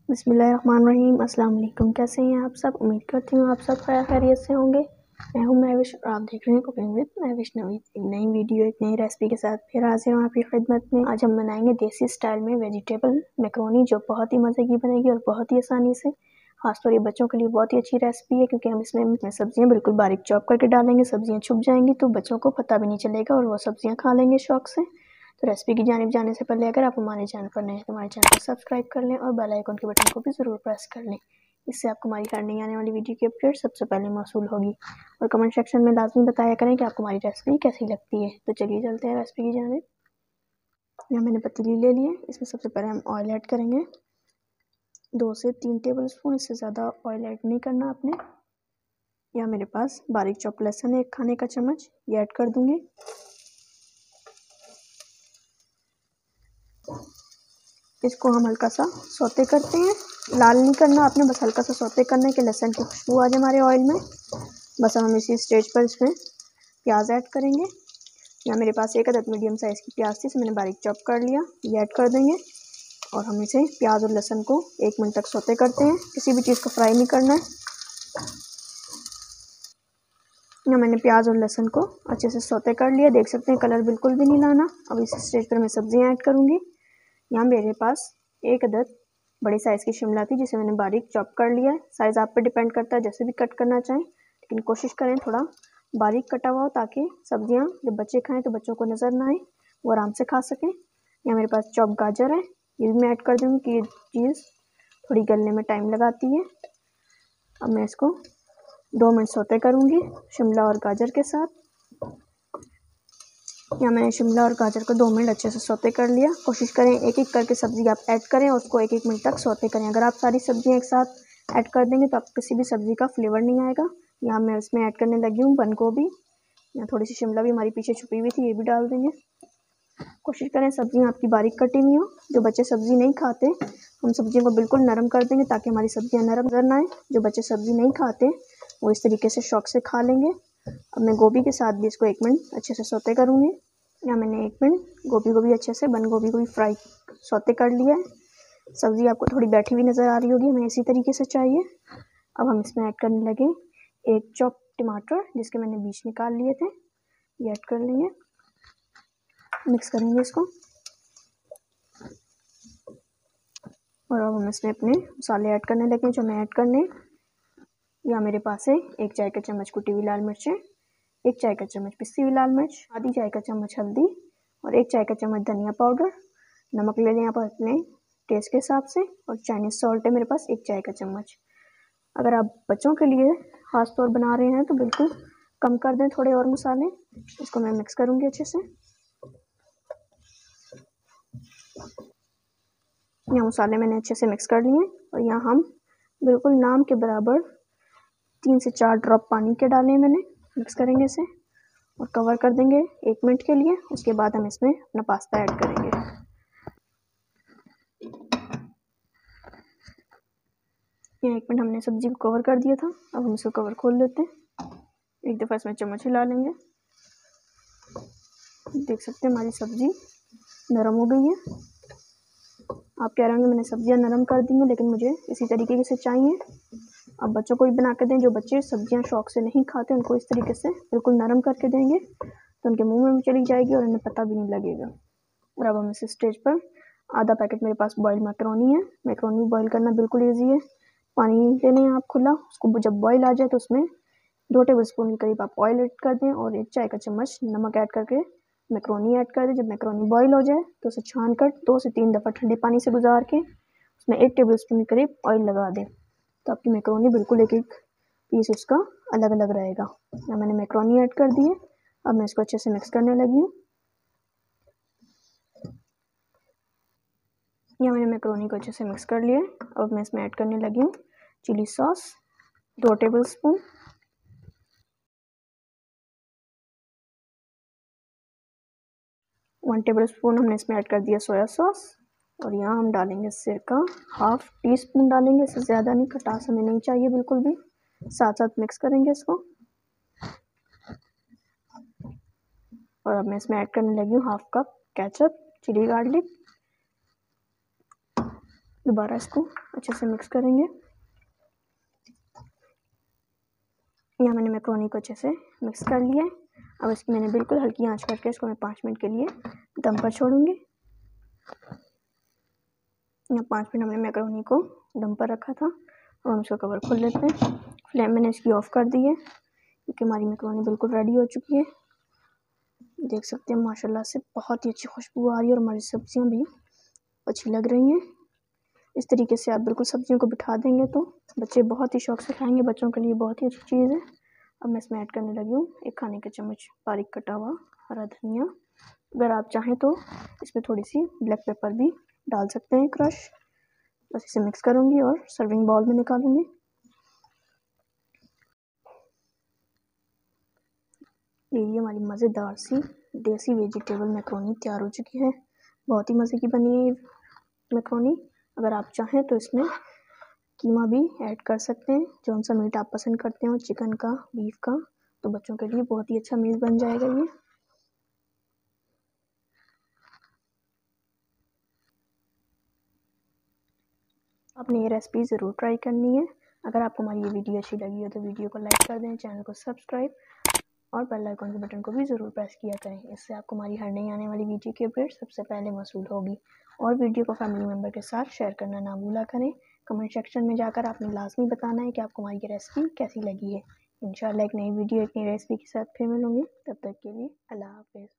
बिस्मिल्लाहिर्रहमानिर्रहीम। अस्सलाम वालेकुम। कैसे हैं आप सब? उम्मीद करती हूँ आप सब खैरियत से होंगे। मैं हूँ महविश और आप देख रहे हैं कुकिंग विद महविश नवीद। एक नई वीडियो एक नई रेसिपी के साथ फिर हाजिर हूँ आपकी खिदमत में। आज हम बनाएंगे देसी स्टाइल में वेजिटेबल मैक्रोनी, जो बहुत ही मज़े की बनेगी और बहुत ही आसानी से। खासतौर ये बच्चों के लिए बहुत ही अच्छी रेसिपी है, क्योंकि हम इसमें सब्जियाँ बिल्कुल बारीक चॉप करके डालेंगे। सब्जियाँ छुप जाएंगी तो बच्चों को पता भी नहीं चलेगा और वो सब्जियाँ खा लेंगे शौक से। तो रेसिपी की जानिब जाने से पहले अगर आप हमारे चैनल पर नए हैं तो हमारे चैनल को सब्सक्राइब कर लें और बेल आइकन के बटन को भी ज़रूर प्रेस कर लें। इससे आपको हमारी हर नई आने वाली वीडियो की अपडेट सबसे पहले मौसूल होगी। और कमेंट सेक्शन में लाजमी बताया करें कि आपको हमारी रेसिपी कैसी लगती है। तो चलिए चलते हैं रेसिपी की जानिब। यहाँ मैंने पतीली ले ली है। इसमें सबसे पहले हम ऑयल ऐड करेंगे, 2 से 3 टेबल स्पून। इससे ज़्यादा ऑयल ऐड नहीं करना आपने। यहाँ मेरे पास बारीक चॉप लहसुन है, 1 खाने का चम्मच, ये ऐड कर दूँगी। इसको हम हल्का सा सौते करते हैं, लाल नहीं करना आपने, बस हल्का सा सौते करना है कि लहसुन की खुशबू आ जाए हमारे ऑयल में। बस हम इसी स्टेज पर इसमें प्याज ऐड करेंगे। यहाँ मेरे पास 1 अदद मीडियम साइज़ की प्याज थी, इसे मैंने बारीक चॉप कर लिया, ये ऐड कर देंगे। और हम इसे प्याज और लहसुन को 1 मिनट तक सौते करते हैं, किसी भी चीज़ को फ्राई नहीं करना है। यहाँ मैंने प्याज और लहसुन को अच्छे से सौते कर लिया, देख सकते हैं कलर बिल्कुल भी नहीं लाना। अब इस स्टेज पर मैं सब्जियाँ ऐड करूँगी। यहाँ मेरे पास 1 अदद बड़ी साइज़ की शिमला थी, जिसे मैंने बारीक चॉप कर लिया है। साइज़ आप पे डिपेंड करता है, जैसे भी कट करना चाहें, लेकिन कोशिश करें थोड़ा बारीक कटा हुआ हो, ताकि सब्जियाँ जब बच्चे खाएं तो बच्चों को नज़र ना आए, वो आराम से खा सकें। यहाँ मेरे पास चॉप गाजर है, ये भी मैं ऐड कर दूँगी कि ये चीज़ थोड़ी गलने में टाइम लगाती है। अब मैं इसको 2 मिनट सौते करूँगी शिमला और गाजर के साथ। यहाँ मैंने शिमला और गाजर को 2 मिनट अच्छे से सौते कर लिया। कोशिश करें एक एक करके सब्ज़ी आप ऐड करें और उसको 1-1 मिनट तक सौते करें। अगर आप सारी सब्जियाँ एक साथ ऐड कर देंगे तो आपको किसी भी सब्ज़ी का फ्लेवर नहीं आएगा। यहाँ मैं इसमें ऐड करने लगी हूँ बंद गोभी। यहाँ थोड़ी सी शिमला भी हमारी पीछे छुपी हुई थी, ये भी डाल देंगे। कोशिश करें सब्जियाँ आपकी बारीक कटी हुई हो। जो बच्चे सब्ज़ी नहीं खाते, हम सब्जियों को बिल्कुल नरम कर देंगे ताकि हमारी सब्जियाँ नरम नज़र ना आए। जो बच्चे सब्ज़ी नहीं खाते वो इस तरीके से शौक से खा लेंगे। अब मैं गोभी के साथ भी इसको 1 मिनट अच्छे से सौते करूँगी। यहाँ मैंने 1 मिनट गोभी को भी अच्छे से बंद गोभी को भी फ्राई सौते कर लिया है। सब्ज़ी आपको थोड़ी बैठी हुई नज़र आ रही होगी, हमें इसी तरीके से चाहिए। अब हम इसमें ऐड करने लगे 1 चॉप टमाटर, जिसके मैंने बीज निकाल लिए थे, ये ऐड कर लेंगे। मिक्स करेंगे इसको और अब हम इसमें अपने मसाले ऐड करने लगे जो मैं ऐड करने। यहाँ मेरे पास है 1 चाय का चम्मच कुटी हुई लाल मिर्चें, 1 चाय का चम्मच पिसी हुई लाल मिर्च, आधी चाय का चम्मच हल्दी और 1 चाय का चम्मच धनिया पाउडर। नमक ले लें यहाँ पर अपने टेस्ट के हिसाब से, और चाइनीज़ सॉल्ट है मेरे पास 1 चाय का चम्मच। अगर आप बच्चों के लिए ख़ास तौर बना रहे हैं तो बिल्कुल कम कर दें थोड़े और मसाले। इसको मैं मिक्स करूँगी अच्छे से। यहाँ मसाले मैंने अच्छे से मिक्स कर लिए और यहाँ हम बिल्कुल नाम के बराबर 3 से 4 ड्रॉप पानी के डाले मैंने। मिक्स करेंगे इसे और कवर कर देंगे 1 मिनट के लिए। उसके बाद हम इसमें अपना पास्ता ऐड करेंगे। यहाँ 1 मिनट हमने सब्जी को कवर कर दिया था, अब हम इसको कवर खोल लेते हैं। एक दफ़ा इसमें चम्मच हिला लेंगे। देख सकते हैं हमारी सब्जी नरम हो गई है। आप कह रहे होंगे मैंने सब्जियां नरम कर दी हैं, लेकिन मुझे इसी तरीके से चाहिए। अब बच्चों को भी बना के दें, जो बच्चे सब्जियां शौक से नहीं खाते उनको इस तरीके से बिल्कुल नरम करके देंगे तो उनके मुंह में भी चली जाएगी और उन्हें पता भी नहीं लगेगा। और अब हम इस स्टेज पर आधा पैकेट मेरे पास बॉयल मैक्रोनी है। मैक्रोनी बॉयल करना बिल्कुल ईजी है। पानी ले लें आप खुला, उसको जब बॉयल आ जाए तो उसमें 2 टेबल स्पून के करीब आप ऑयल ऐड कर दें और 1 चाय का चम्मच नमक ऐड करके मैक्रोनी ऐड कर दें। जब मैक्रोनी बॉयल हो जाए तो उसे छान कर 2 से 3 दफ़ा ठंडे पानी से गुजार के उसमें 1 टेबल स्पून के करीब ऑयल लगा दें, तो आपकी मैक्रोनी बिल्कुल एक एक पीस उसका अलग अलग रहेगा। यहाँ मैंने मैक्रोनी ऐड कर दी है। अब मैं इसको अच्छे से मिक्स करने लगी हूँ। यहाँ मैंने मैक्रोनी को अच्छे से मिक्स कर लिया है। अब मैं इसमें ऐड करने लगी हूँ chilli sauce 2 tablespoon, 1 tablespoon हमने इसमें ऐड कर दिया सोया सॉस, और यहाँ हम डालेंगे सिरका 1/2 टीस्पून डालेंगे, इससे ज़्यादा नहीं, खटास हमें नहीं चाहिए बिल्कुल भी। साथ साथ मिक्स करेंगे इसको। और अब मैं इसमें ऐड करने लगी हूँ 1/2 कप केचप चिली गार्लिक। दोबारा इसको अच्छे से मिक्स करेंगे। यहाँ मैंने मैक्रोनी को अच्छे से मिक्स कर लिया है। अब इसकी मैंने बिल्कुल हल्की आंच करके इसको मैं 5 मिनट के लिए दम पर छोड़ूंगी। यहाँ 5 मिनट हमने मैक्रोनी को दम पर रखा था। और हम इसका कवर खोल लेते हैं। फ्लेम मैंने इसकी ऑफ कर दी है क्योंकि हमारी मैक्रोनी बिल्कुल रेडी हो चुकी है। देख सकते हैं माशाल्लाह से बहुत ही अच्छी खुशबू आ रही है और हमारी सब्जियां भी अच्छी लग रही हैं। इस तरीके से आप बिल्कुल सब्जियों को बिठा देंगे तो बच्चे बहुत ही शौक से खाएंगे। बच्चों के लिए बहुत ही अच्छी चीज़ है। अब मैं इसमें ऐड करने लगी हूँ 1 खाने का चम्मच बारीक कटा हुआ हरा धनिया। अगर आप चाहें तो इसमें थोड़ी सी ब्लैक पेपर भी डाल सकते हैं, क्रश। बस इसे मिक्स करूँगी और सर्विंग बाउल में निकालूंगी। ये हमारी मज़ेदार सी देसी वेजिटेबल मैक्रोनी तैयार हो चुकी है। बहुत ही मज़े की बनी है ये मैक्रोनी। अगर आप चाहें तो इसमें कीमा भी ऐड कर सकते हैं, जौन सा मीट आप पसंद करते हो, चिकन का, बीफ का। तो बच्चों के लिए बहुत ही अच्छा मील बन जाएगा ये। आपने ये रेसिपी ज़रूर ट्राई करनी है। अगर आपको हमारी ये वीडियो अच्छी लगी हो तो वीडियो को लाइक कर दें, चैनल को सब्सक्राइब और बेल आइकन के बटन को भी ज़रूर प्रेस किया करें। इससे आपको हमारी हर नई आने वाली वीडियो की अपडेट सबसे पहले मौसूल होगी। और वीडियो को फैमिली मेम्बर के साथ शेयर करना ना भूला करें। कमेंट सेक्शन में जाकर आपने लाजमी बताना है कि आपको हमारी ये रेसिपी कैसी लगी है। इंशाल्लाह एक नई वीडियो एक नई रेसिपी के साथ फिर मिलूंगी। तब तक के लिए अल्लाह हाफ़िज़।